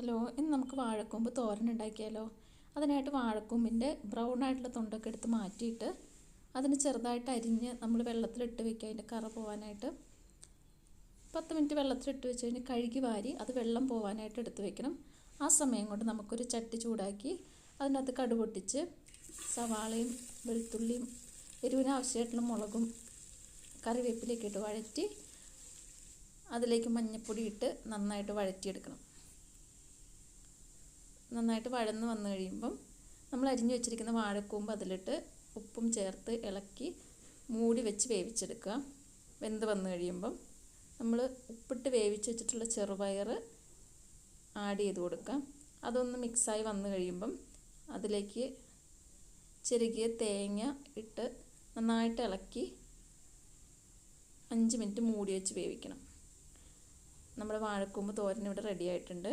Hello, ഇന്ന് നമുക്ക് വാഴക്കൂമ്പ് തോരൻ ഉണ്ടാക്കിയാലോ? അതിനായിട്ട് വാഴക്കൂമ്പിൻ്റെ ബ്രൗൺ ആയിട്ടുള്ള തൊണ്ടൊക്കെ എടുത്ത് മാറ്റിയിട്ട് അതിന് ചെറുതായിട്ട് അരിഞ്ഞ് നമ്മൾ വെള്ളത്തിലിട്ട് വെക്കുക. അതിൻ്റെ കറ പോകാനായിട്ട് 10 മിനിറ്റ് വെള്ളത്തിലിട്ട് വെച്ച് കഴിഞ്ഞ് കഴുകി വാരി അത് വെള്ളം പോകാനായിട്ട് എടുത്ത് വെക്കണം. ആ സമയം കൊണ്ട് നമുക്കൊരു ചട്ടി ചൂടാക്കി അതിനകത്ത് കടുക് പൊട്ടിച്ച് സവാളയും വെളുത്തുള്ളിയും എരിവിന് ആവശ്യമായിട്ടുള്ള മുളകും കറിവേപ്പിലയൊക്കെ ഇട്ട് വഴറ്റി അതിലേക്ക് മഞ്ഞൾപ്പൊടി ഇട്ട് നന്നായിട്ട് വഴറ്റിയെടുക്കണം. നന്നായിട്ട് വഴന്ന് വന്നു കഴിയുമ്പം നമ്മൾ അരിഞ്ഞു വെച്ചിരിക്കുന്ന വാഴക്കൂമ്പ് അതിലിട്ട് ഉപ്പും ചേർത്ത് ഇളക്കി മൂടി വെച്ച് വേവിച്ചെടുക്കുക. വെന്ത് വന്നു കഴിയുമ്പം നമ്മൾ ഉപ്പിട്ട് വേവിച്ച് വെച്ചിട്ടുള്ള ചെറുപയർ ആഡ് ചെയ്ത് കൊടുക്കാം. അതൊന്ന് മിക്സായി വന്നു കഴിയുമ്പം അതിലേക്ക് ചെറുകിയ തേങ്ങ ഇട്ട് നന്നായിട്ട് ഇളക്കി 5 മിനിറ്റ് മൂടി വെച്ച് വേവിക്കണം. നമ്മുടെ വാഴക്കൂമ്പ് തോരൻ ഇവിടെ റെഡി ആയിട്ടുണ്ട്.